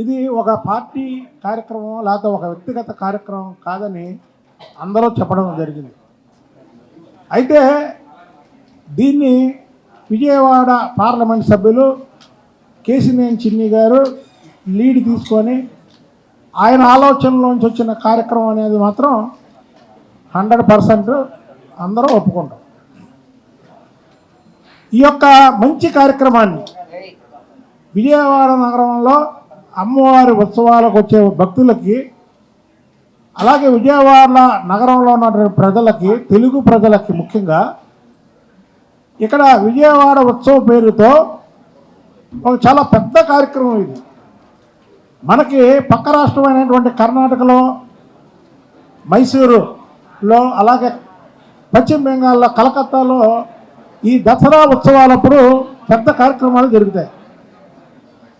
ఇది ఒక పార్టీ కార్యక్రమం లేకపోతే ఒక వ్యక్తిగత కార్యక్రమం కాదని అందరూ చెప్పడం జరిగింది. అయితే దీన్ని విజయవాడ పార్లమెంట్ సభ్యులు కేశినేని చిన్ని గారు లీడ్ తీసుకొని ఆయన ఆలోచనలోంచి వచ్చిన కార్యక్రమం అనేది మాత్రం 100% అందరూ ఒప్పుకుంటాం. ఈ యొక్క మంచి కార్యక్రమాన్ని విజయవాడ నగరంలో అమ్మవారి ఉత్సవాలకు వచ్చే భక్తులకి, అలాగే విజయవాడ నగరంలో ఉన్నటువంటి ప్రజలకి, తెలుగు ప్రజలకి ముఖ్యంగా ఇక్కడ విజయవాడ ఉత్సవ పేరుతో ఒక చాలా పెద్ద కార్యక్రమం ఇది. మనకి పక్క రాష్ట్రమైనటువంటి కర్ణాటకలో మైసూరులో, అలాగే పశ్చిమ బెంగాల్లో కలకత్తాలో ఈ దసరా ఉత్సవాలప్పుడు పెద్ద కార్యక్రమాలు జరుగుతాయి.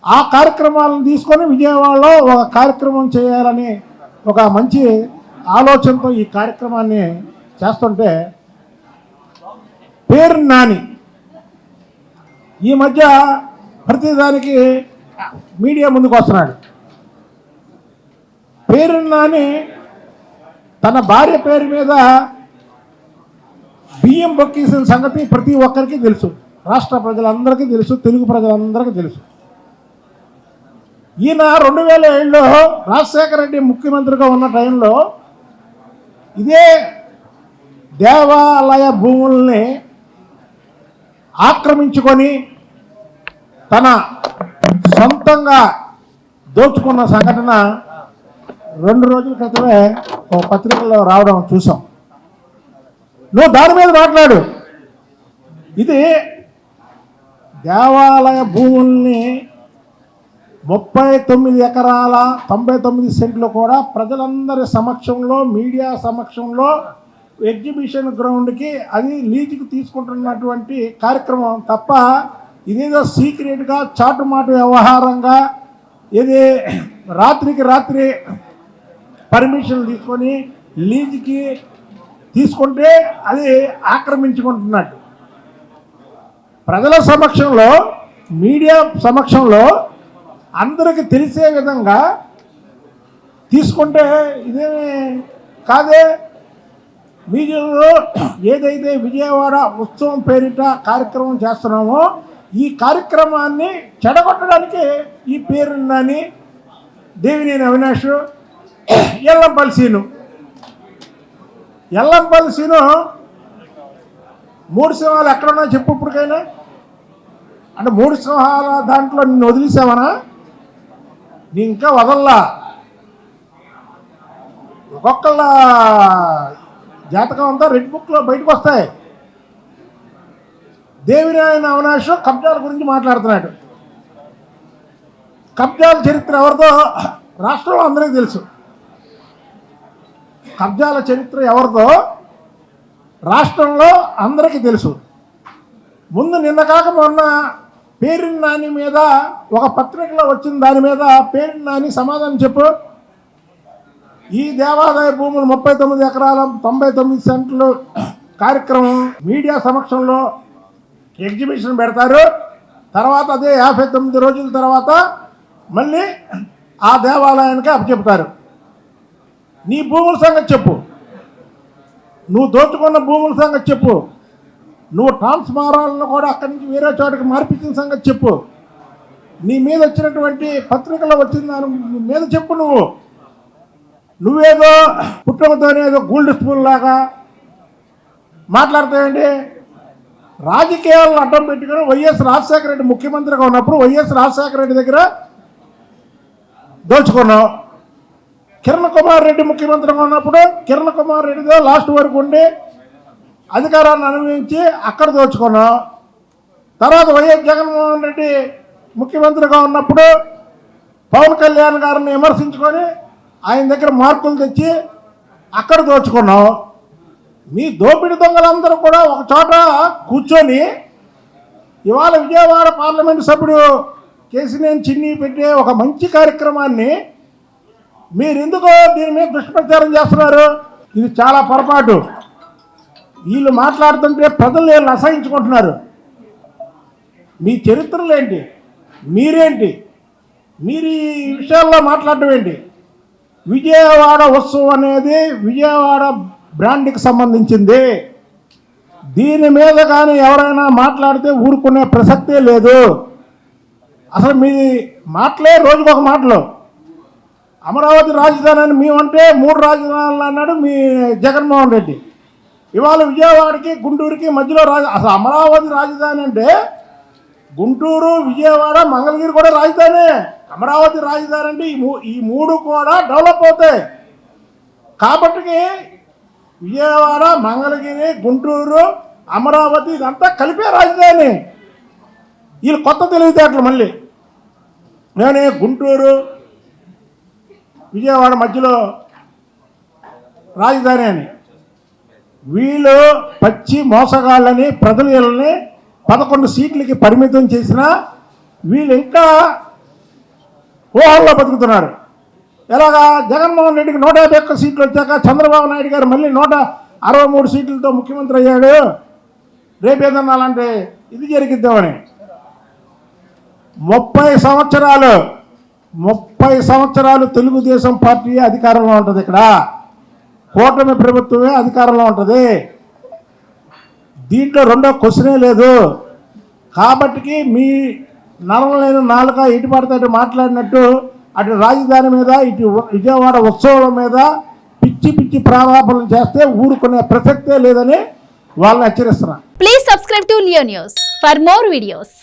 ఆ కార్యక్రమాలను తీసుకొని విజయవాడలో ఒక కార్యక్రమం చేయాలని ఒక మంచి ఆలోచనతో ఈ కార్యక్రమాన్ని చేస్తుంటే పేరు నాని ఈ మధ్య ప్రతిదానికి మీడియా ముందుకు వస్తున్నాడు. పేరు నాని తన భార్య పేరు మీద బియ్యం బొక్కేసిన సంగతి ప్రతి ఒక్కరికి తెలుసు, రాష్ట్ర ప్రజలందరికీ తెలుసు, తెలుగు ప్రజలందరికీ తెలుసు. ఈయన 2007లో రాజశేఖర రెడ్డి ముఖ్యమంత్రిగా ఉన్న టైంలో ఇదే దేవాలయ భూముల్ని ఆక్రమించుకొని తన సొంతంగా దోచుకున్న సంఘటన 2 రోజుల క్రితమే ఒక పత్రికలో రావడం చూసాం. నువ్వు దాని మీద మాట్లాడు. ఇది దేవాలయ భూముల్ని 39 ఎకరాల 99 సెంట్లు కూడా ప్రజలందరి సమక్షంలో, మీడియా సమక్షంలో ఎగ్జిబిషన్ గ్రౌండ్కి అది లీజుకి తీసుకుంటున్నటువంటి కార్యక్రమం తప్ప ఇదేదో సీక్రెట్గా చాటుమాటు వ్యవహారంగా ఇది రాత్రికి రాత్రి పర్మిషన్ తీసుకొని లీజుకి తీసుకుంటే అది ఆక్రమించుకుంటున్నట్టు ప్రజల సమక్షంలో, మీడియా సమక్షంలో అందరికి తెలిసే విధంగా తీసుకుంటే ఇదేమి కాదే. మీరు ఏదైతే విజయవాడ ఉత్సవం పేరిట కార్యక్రమం చేస్తున్నామో ఈ కార్యక్రమాన్ని చెడగొట్టడానికి ఈ పేరుని దేవినేని అవినాష్, ఎల్లంపల్లి సీను 3 సింహాలు ఎక్కడున్నా చెప్పు ఇప్పటికైనా. అంటే 3 సింహాల దాంట్లో నిన్ను వదిలేసావనా? నీ ఇంకా వదల్లా. ఒక్కొక్కళ్ళ జాతకం అంతా రెడ్ బుక్లో బయటకు వస్తాయి. దేవినేని అవినాష్ కబ్జాల గురించి మాట్లాడుతున్నాడు. కబ్జాల చరిత్ర ఎవరిదో రాష్ట్రంలో అందరికీ తెలుసు. కబ్జాల చరిత్ర ఎవరిదో రాష్ట్రంలో అందరికీ తెలుసు. ముందు నిన్న కాక మొన్న పేరు నాని మీద ఒక పత్రికలో వచ్చిన దాని మీద పేరు నాని సమాధానం చెప్పు. ఈ దేవాదాయ భూములు 39 ఎకరాల 99 సెంట్లు కార్యక్రమం మీడియా సమక్షంలో ఎగ్జిబిషన్ పెడతారు. తర్వాత అదే 59 రోజుల తర్వాత మళ్ళీ ఆ దేవాలయానికి అప్పచెప్తారు. నీ భూముల సంగతి చెప్పు, నువ్వు దోచుకున్న భూముల సంగతి చెప్పు, నువ్వు ట్రాన్స్ఫారాలను కూడా అక్కడి నుంచి వేరే చోటకి మార్పించిన సంగతి చెప్పు, నీ మీద వచ్చినటువంటి పత్రికలో వచ్చిన దాని మీద చెప్పు. నువ్వేదో పుట్టుకతోనేదో గోల్డ్ స్పూన్ లాగా మాట్లాడతాయండి. రాజకీయాలను అడ్డం పెట్టుకుని వైఎస్ రాజశేఖర రెడ్డి ముఖ్యమంత్రిగా ఉన్నప్పుడు వైఎస్ రాజశేఖర రెడ్డి దగ్గర దోచుకున్నావు. కిరణ్ కుమార్ రెడ్డి ముఖ్యమంత్రిగా ఉన్నప్పుడు కిరణ్ కుమార్ రెడ్డితో లాస్ట్ వరకు ఉండి అధికారాన్ని అనుభవించి అక్కడ దోచుకున్నాం. తర్వాత వైఎస్ జగన్మోహన్ రెడ్డి ముఖ్యమంత్రిగా ఉన్నప్పుడు పవన్ కళ్యాణ్ గారిని విమర్శించుకొని ఆయన దగ్గర మార్కులు తెచ్చి అక్కడ దోచుకున్నాం. మీ దోపిడి దొంగలందరూ కూడా ఒక చోట కూర్చొని ఇవాళ విజయవాడ పార్లమెంటు సభ్యుడు కేశినేని చిన్ని పెట్టే ఒక మంచి కార్యక్రమాన్ని మీరెందుకో దీని మీద దుష్ప్రచారం చేస్తున్నారు? ఇది చాలా పొరపాటు. వీళ్ళు మాట్లాడుతుంటే ప్రజలు వీళ్ళు అసహించుకుంటున్నారు. మీ చరిత్రలు ఏంటి, మీరేంటి? మీరు ఈ విషయాల్లో మాట్లాడటం ఏంటి? విజయవాడ ఉత్సవం అనేది విజయవాడ బ్రాండ్కి సంబంధించింది. దీని మీద కానీ ఎవరైనా మాట్లాడితే ఊరుకునే ప్రసక్తే లేదు. అసలు మీ మాటలే రోజుకొక మాటలు. అమరావతి రాజధాని అని మేమంటే 3 రాజధానులు అన్నాడు మీ జగన్మోహన్ రెడ్డి. ఇవాళ విజయవాడకి గుంటూరుకి మధ్యలో అసలు అమరావతి రాజధాని అంటే గుంటూరు, విజయవాడ, మంగళగిరి కూడా రాజధాని. అమరావతి రాజధాని అంటే ఈ 3 కూడా డెవలప్ అవుతాయి. కాబట్టి విజయవాడ, మంగళగిరి, గుంటూరు, అమరావతి ఇదంతా కలిపే రాజధాని. వీళ్ళు కొత్త తెలివితేటలు మళ్ళీ నేనే గుంటూరు విజయవాడ మధ్యలో రాజధాని అని. వీళ్ళు పచ్చి మోసగాళ్ళని ప్రజలు వీళ్ళని 11 సీట్లకి పరిమితం చేసినా వీళ్ళు ఇంకా ఊహల్లో బతుకుతున్నారు. ఎలాగా జగన్మోహన్ రెడ్డికి 151 సీట్లు వచ్చాక చంద్రబాబు నాయుడు గారు మళ్ళీ 163 సీట్లతో ముఖ్యమంత్రి అయ్యాడు. రేపేదన్నా అలాంటి ఇది జరిగిద్దామని 30 సంవత్సరాలు తెలుగుదేశం పార్టీ అధికారంలో ఉంటుంది. ఇక్కడ కూటమి ప్రభుత్వమే అధికారంలో ఉంటుంది. దీంట్లో రెండో క్వశ్చనే లేదు. కాబట్టి మీ నరం లేని నాలుక ఇటు పడితే అటు మాట్లాడినట్టు అటు రాజధాని మీద ఇటు విజయవాడ ఉత్సవాల మీద పిచ్చి పిచ్చి ప్రారంభాలు చేస్తే ఊరుకునే ప్రసక్తే లేదని వాళ్ళని హెచ్చరిస్తున్నా. Please subscribe to Leo news for more videos.